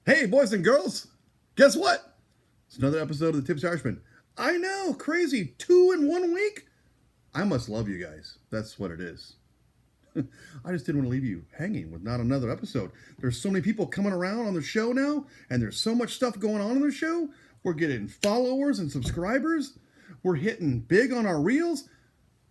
Hey, boys and girls, guess what? It's another episode of the Thetipsyirishman. I know, crazy, 2 in 1 week? I must love you guys. That's what it is. I just didn't want to leave you hanging with not another episode. There's so many people coming around on the show now, and there's so much stuff going on the show. We're getting followers and subscribers. We're hitting big on our reels.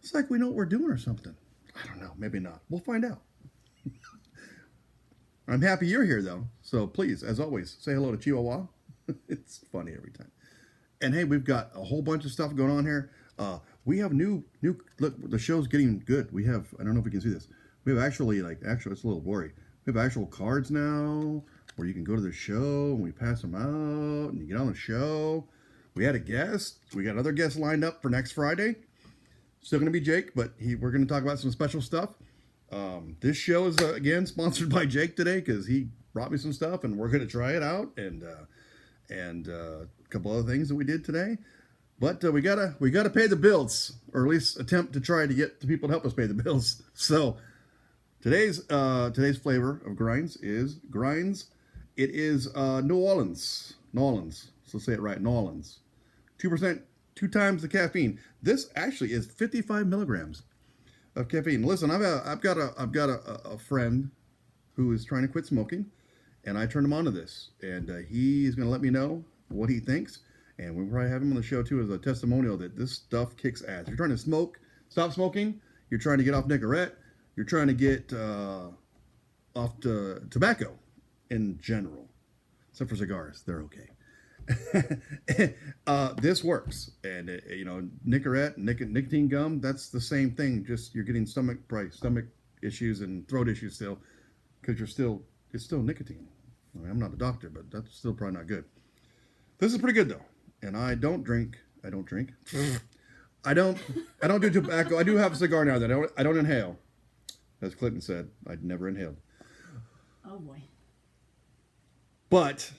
It's like we know what we're doing or something. I don't know, maybe not. We'll find out. I'm happy you're here, though. So please, as always, say hello to Chihuahua. It's funny every time. And hey, we've got a whole bunch of stuff going on here. We have new. Look, the show's getting good. We have. I don't know if we can see this. We have it's a little blurry. We have actual cards now where you can go to the show and we pass them out and you get on the show. We had a guest. We got other guests lined up for next Friday. Still going to be Jake, but we're going to talk about some special stuff. This show is again sponsored by Jake today because he brought me some stuff and we're going to try it out and a couple other things that we did today. But we gotta pay the bills, or at least attempt to try to get the people to help us pay the bills. So today's flavor of grinds is grinds. It is New Orleans. So say it right, New Orleans. 2%, 2 times the caffeine. This actually is 55 milligrams of caffeine. Listen, I've got a friend who is trying to quit smoking, and I turned him on to this, and he's going to let me know what he thinks, and we'll probably have him on the show too as a testimonial that this stuff kicks ass. If you're trying to stop smoking, you're trying to get off Nicorette, you're trying to get off tobacco in general, except for cigars, they're okay. This works, and Nicorette, nicotine gum, that's the same thing. Just you're getting stomach issues and throat issues still, because it's still nicotine. I mean, I'm not a doctor, but that's still probably not good. This is pretty good though, and I don't drink. I don't do tobacco. I do have a cigar now that I don't inhale, as Clinton said. I'd never inhaled. Oh boy. But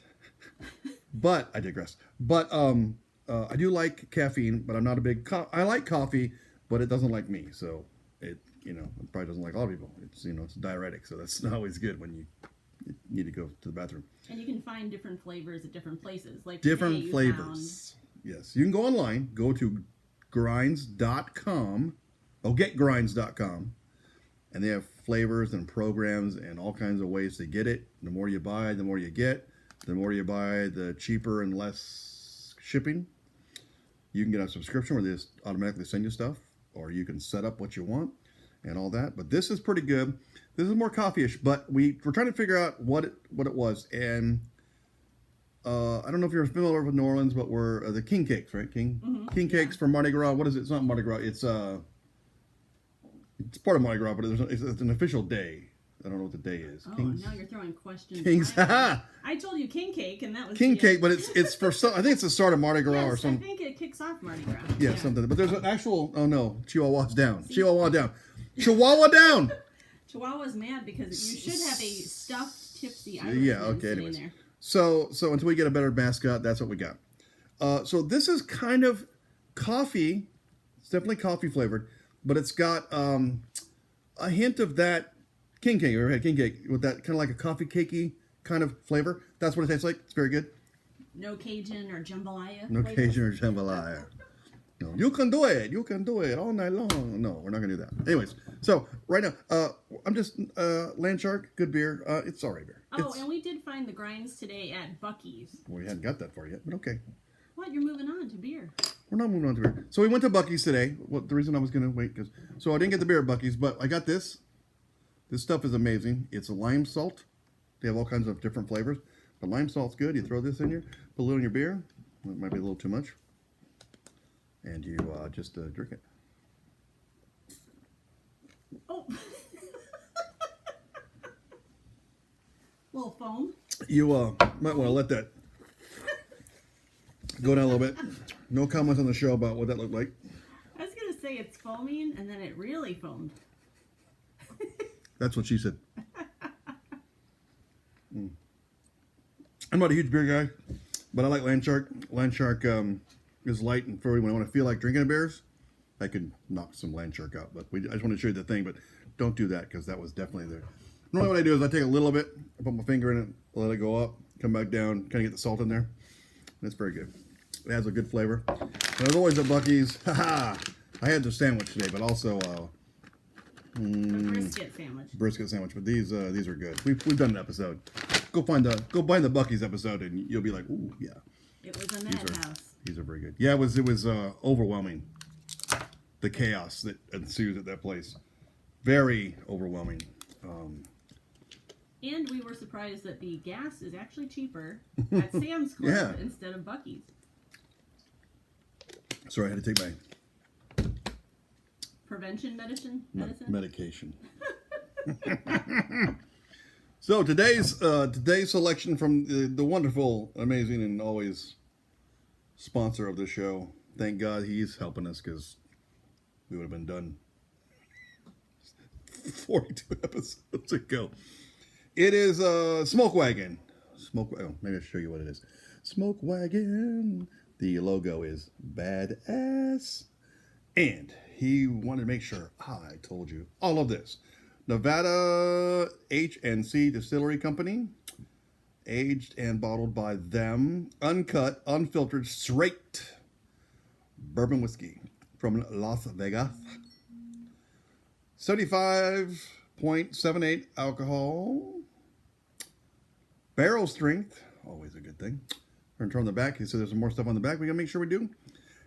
I digress. But I do like caffeine, but I'm not a big. I like coffee, but it doesn't like me. So it probably doesn't like a lot of people. It's it's a diuretic, so that's not always good when you need to go to the bathroom. And you can find different flavors at different places, like different flavors. Yes, you can go online. Go to grinds.com. Getgrinds.com, and they have flavors and programs and all kinds of ways to get it. The more you buy, the more you get. The more you buy, the cheaper and less shipping. You can get a subscription where they just automatically send you stuff, or you can set up what you want and all that. But this is pretty good. This is more coffee-ish, but we're trying to figure out what it was. And I don't know if you're familiar with New Orleans, but we're the king cakes, right? King cakes for Mardi Gras. What is it? It's not Mardi Gras. It's part of Mardi Gras, but it's an official day. I don't know what the day is. Oh, now you're throwing questions. Kings. I told you king cake, and that was king cake, but it's for some. I think it's the start of Mardi Gras or something. I think it kicks off Mardi Gras. Yeah, something. But there's an actual. Oh no, Chihuahua's down. Chihuahua down. Chihuahua down. Chihuahua's mad because you should have a stuffed Tipsy Irishman. Yeah. Okay. Anyways, so until we get a better mascot, that's what we got. So this is kind of coffee. It's definitely coffee flavored, but it's got a hint of that. King cake, you ever had king cake with that kind of like a coffee cakey kind of flavor? That's what it tastes like. It's very good. No Cajun or jambalaya. No flavor. Cajun or jambalaya. No, you can do it. You can do it all night long. No, we're not gonna do that. Anyways, so right now, I'm just Landshark, good beer. It's all right beer. And we did find the grinds today at Buc-ee's. Well, we hadn't got that far yet, but okay. What? You're moving on to beer. We're not moving on to beer. So we went to Buc-ee's today. Well, the reason I was gonna wait so I didn't get the beer at Buc-ee's, but I got this. This stuff is amazing. It's a lime salt. They have all kinds of different flavors. But lime salt's good. You throw this in here, put a little in your beer. It might be a little too much. And you just drink it. Oh. Little foam. You might want to let that go down a little bit. No comments on the show about what that looked like. I was going to say it's foaming, and then it really foamed. That's what she said. I'm not a huge beer guy, but I like Landshark. Landshark is light and fruity. When I want to feel like drinking beers, I can knock some Landshark out. But I just want to show you the thing, but don't do that because that was definitely there. Normally what I do is I take a little bit, I put my finger in it, let it go up, come back down, kind of get the salt in there. That's very good. It has a good flavor. And as always at Buc-ee's, haha, I had the sandwich today, but also A brisket sandwich. brisket sandwich. But these are good. We've done an episode. Go find the Buc-ee's episode, and you'll be like, ooh, yeah. It was a madhouse. These are very good. Yeah, it was overwhelming. The chaos that ensues at that place, very overwhelming. And we were surprised that the gas is actually cheaper at Sam's Club instead of Buc-ee's. Sorry, I had to take my Prevention medicine? medication. So today's selection from the wonderful, amazing, and always sponsor of the show. Thank God he's helping us, because we would have been done 42 episodes ago. It is Smoke Wagon. Maybe I should show you what it is. Smoke Wagon. The logo is badass. And he wanted to make sure I told you all of this. Nevada H&C Distillery Company. Aged and bottled by them. Uncut, unfiltered, straight bourbon whiskey from Las Vegas. 75.78 alcohol. Barrel strength, always a good thing. We're going to turn on the back. He said there's some more stuff on the back we got to make sure we do.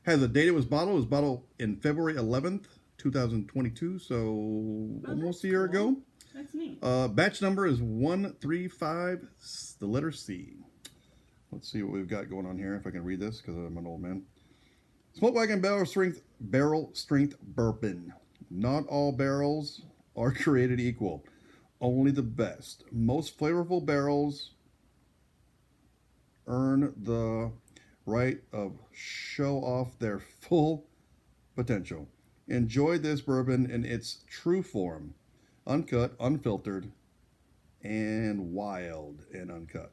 Has a date it was bottled. It was bottled in February 11th, 2022, so almost a year ago. That's neat. Batch number is 135, the letter C. Let's see what we've got going on here, if I can read this, because I'm an old man. Smoke Wagon barrel strength bourbon. Not all barrels are created equal. Only the best, most flavorful barrels earn the right of show off their full potential. Enjoy this bourbon in its true form, uncut, unfiltered, and wild and uncut.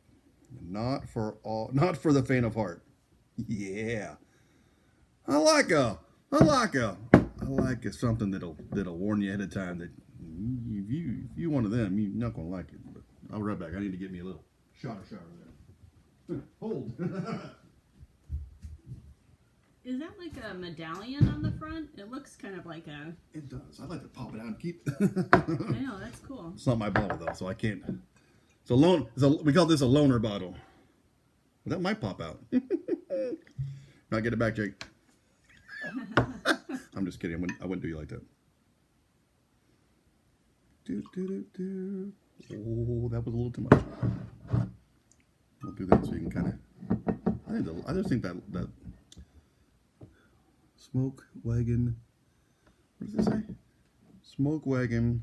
Not for the faint of heart. Yeah, I like something that'll warn you ahead of time that if you one of them, you're not gonna like it. But I'll be right back. I need to get me a little shot of there. Hold. Is that like a medallion on the front? It looks kind of like a... It does. I'd like to pop it out and keep... I know, that's cool. It's not my bottle, though, so I can't... we call this a loaner bottle. But that might pop out. Now get it back, Jake. I'm just kidding. I wouldn't do you like that. Oh, that was a little too much. We'll do that so you can kind of... I just think that Smoke Wagon... What does it say? Smoke Wagon...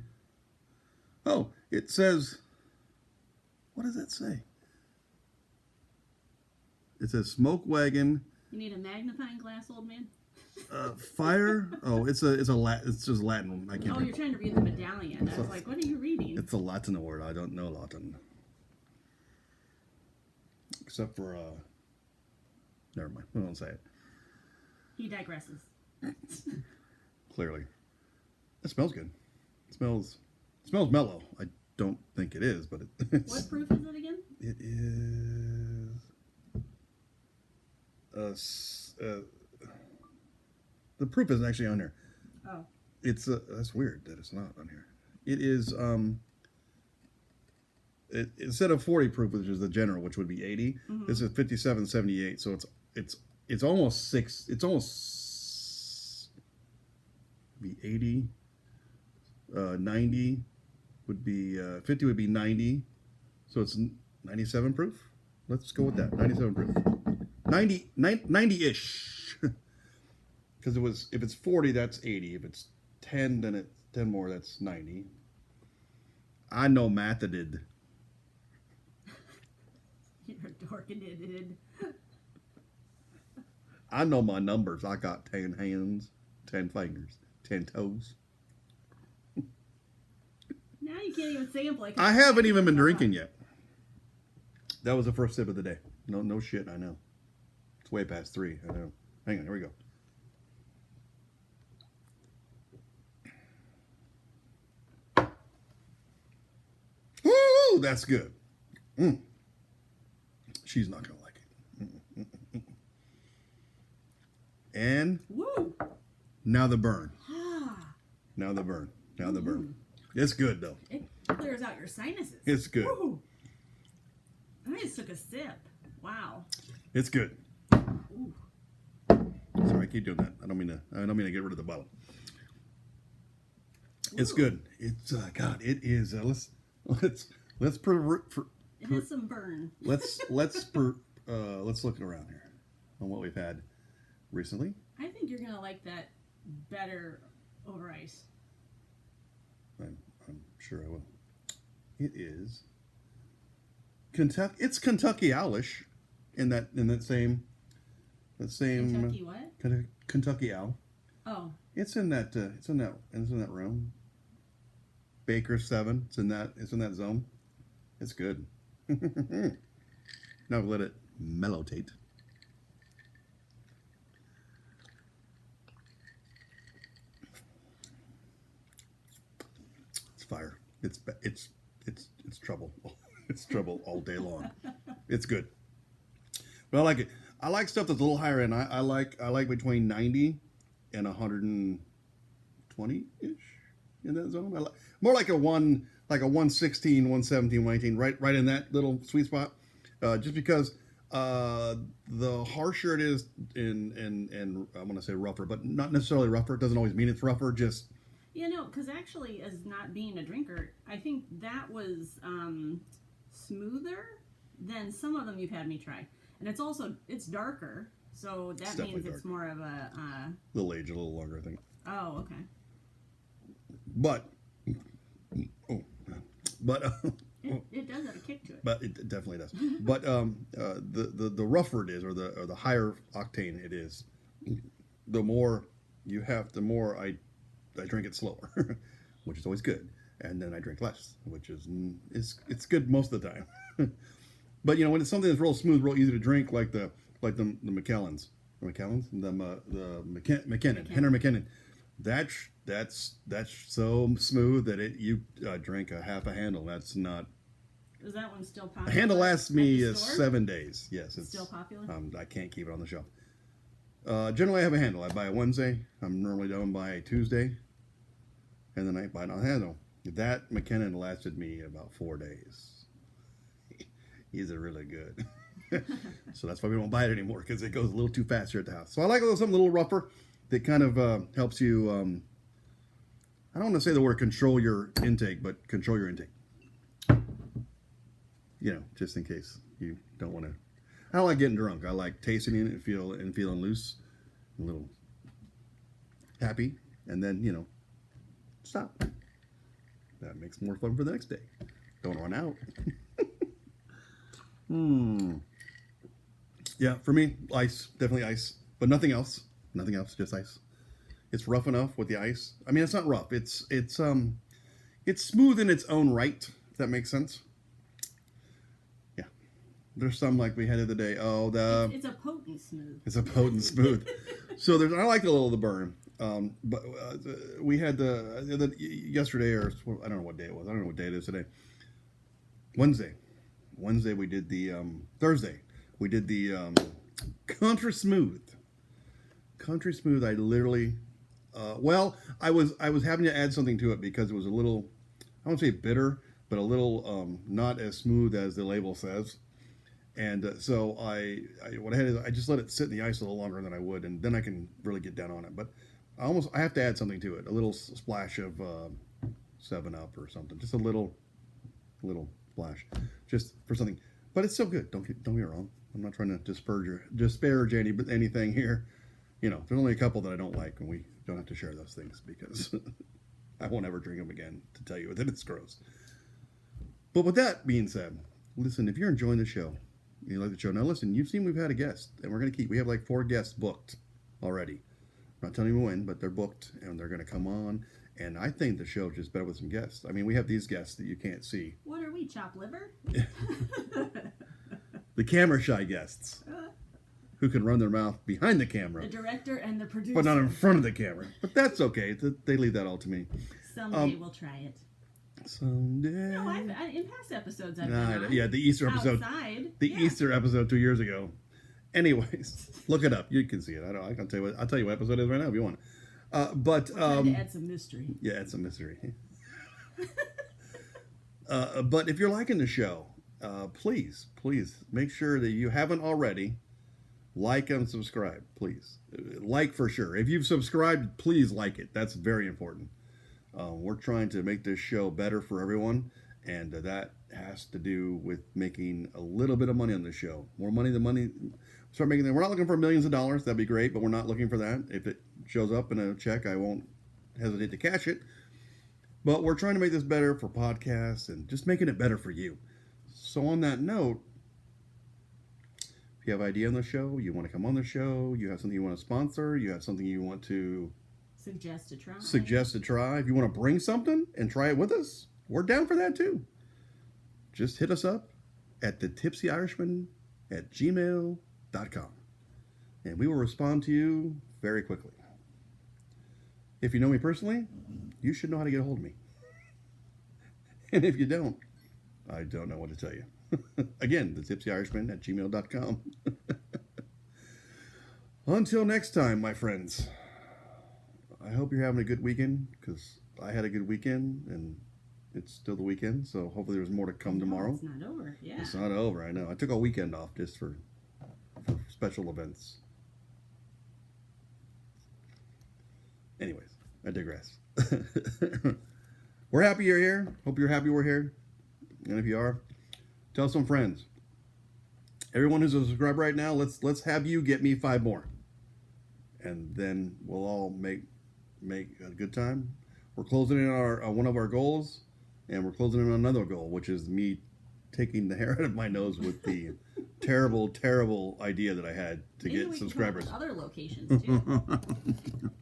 Oh, it says... What does that say? It says Smoke Wagon... You need a magnifying glass, old man? Fire? Oh, it's just Latin. I can't. Oh, you're trying to read the medallion. I was like, what are you reading? It's a Latin word. I don't know Latin. Except for never mind. I won't say it. He digresses. Clearly, it smells good. It smells mellow. I don't think it is, but it's. What proof is it again? It is. The proof isn't actually on here. Oh. It's that's weird that it's not on here. It is instead of 40 proof, which is the general, which would be 80. Mm-hmm. This is 57.78, so it's almost 6. It's almost be 80. 90 would be 50 would be 90, so it's 97 proof. Let's go with that. 97 proof. 90-ish. Because if it's 40, that's 80. If it's 10, then it's 10 more, that's 90. I know math it did. You're a dork and it. I know my numbers. I got 10 hands, 10 fingers, 10 toes. Now you can't even sample it. I haven't even been drinking yet. That was the first sip of the day. No shit, I know. It's way past 3. I know. Hang on, here we go. Woo! That's good. she's not gonna like it. And Woo! now the burn. Ah. Now the burn. Now the burn. It's good though. It clears out your sinuses. It's good. Woo. I just took a sip. Wow. It's good. Ooh. Sorry, I keep doing that. I don't mean to get rid of the bottle. It's Ooh. good. It's God. It is. Let's It has some burn. let's look around here on what we've had recently. I think you're gonna like that better over ice. I'm sure I will. It is Kentucky. It's Kentucky Owlish in that same Kentucky what? Kentucky Owl. Oh. It's in that room. Baker 7. It's in that zone. It's good. Now let it mellowtate. It's fire. It's trouble. It's trouble all day long. It's good. But I like it. I like stuff that's a little higher end. I like between 90 and 120 ish in that zone. I like, more like a 116, 117, 118, right in that little sweet spot. Just because the harsher it is and I want to say rougher, but not necessarily rougher. It doesn't always mean it's rougher. Just Because actually, as not being a drinker, I think that was smoother than some of them you've had me try. And it's darker, so that means it's more of a... little age, a little longer, I think. Oh, okay. But, It does have a kick to it. But it definitely does. But the rougher it is, or the higher octane it is, the more you have, the more I drink it slower, which is always good. And then I drink less, which is it's good most of the time. But when it's something that's real smooth, real easy to drink, like the McKenna, Henry McKinnon, that's so smooth that you drink a half a handle. That's not. Is that one still popular? A handle lasts me 7 7 days. Yes, it's still popular. I can't keep it on the shelf. Generally, I have a handle. I buy a Wednesday. I'm normally done by a Tuesday, and then I buy a handle. That McKinnon lasted me about 4 days. He's really good. So that's why we don't buy it anymore, because it goes a little too fast here at the house. So I like something a little rougher that kind of helps you, I don't want to say the word control your intake, but control your intake. Just in case you don't want to. I don't like getting drunk. I like tasting it and feeling loose, a little happy, and then, stop. That makes more fun for the next day. Don't run out. Yeah, for me, ice, definitely ice, but nothing else, just ice. It's rough enough with the ice. I mean, it's not rough. It's smooth in its own right. If that makes sense. Yeah, there's some like we had the other day. It's a potent smooth. It's a potent smooth. So I like the little of the burn. But we had yesterday, or I don't know what day it was. I don't know what day it is today. Wednesday we did the Thursday we did the Country Smooth. Country Smooth. I literally, I was having to add something to it because it was a little, I won't say bitter, but a little not as smooth as the label says. And so what I had is I just let it sit in the ice a little longer than I would, and then I can really get down on it. But I have to add something to it, a little splash of 7-Up or something, just a little splash, just for something. But it's still good. Don't get me wrong. I'm not trying to disparage anything here. There's only a couple that I don't like, and we don't have to share those things because I won't ever drink them again to tell you that it's gross. But with that being said, listen, if you're enjoying the show, you like the show, now listen, you've seen we've had a guest, and we have like 4 guests booked already. I'm not telling you when, but they're booked, and they're going to come on, and I think the show is just better with some guests. I mean, we have these guests that you can't see. What are we, chopped liver? The camera shy guests who can run their mouth behind the camera. The director and the producer. But not in front of the camera. But that's okay. They leave that all to me. Someday we'll try it. Someday. No, in past episodes I've been on. Yeah, the Easter episode. Outside. the Easter episode 2 years ago. Anyways, look it up. You can see it. I can tell you what. I'll tell you what episode it is right now if you want. But trying to add some mystery. Yeah, add some mystery. But if you're liking the show, please make sure that you haven't already. Like and subscribe, please. Like for sure. If you've subscribed, please like it. That's very important. We're trying to make this show better for everyone, and that has to do with making a little bit of money on the show. More money than money. Start making that. We're not looking for millions of dollars. That'd be great, but we're not looking for that. If it shows up in a check, I won't hesitate to cash it. But we're trying to make this better for podcasts and just making it better for you. So on that note, if you have an idea on the show, you want to come on the show, you have something you want to sponsor, you have something you want to suggest to try. If you want to bring something and try it with us, we're down for that too. Just hit us up at Thetipsyirishman@gmail.com, and we will respond to you very quickly. If you know me personally, you should know how to get a hold of me. And if you don't, I don't know what to tell you. Again, Thetipsyirishman@gmail.com. Until next time, my friends, I hope you're having a good weekend, because I had a good weekend, and it's still the weekend, so hopefully there's more to come tomorrow. It's not over, yeah. It's not over, I know. I took a weekend off just for special events. Anyways, I digress. We're happy you're here. Hope you're happy we're here. And if you are, tell some friends. Everyone who's a subscriber right now, let's have you get me 5 more. And then we'll all make a good time. We're closing in on one of our goals, and we're closing in on another goal, which is me taking the hair out of my nose with the terrible idea that I had to Maybe get we subscribers. Can come up with other locations too.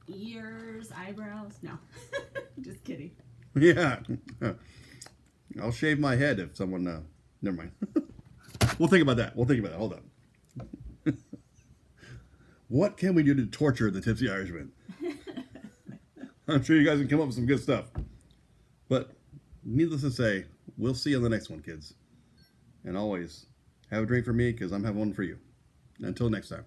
Ears, eyebrows. No, just kidding. Yeah, I'll shave my head if someone. Never mind. We'll think about that. Hold on. What can we do to torture the Tipsy Irishman? I'm sure you guys can come up with some good stuff. But needless to say, we'll see you on the next one, kids. And always, have a drink for me, because I'm having one for you. Until next time.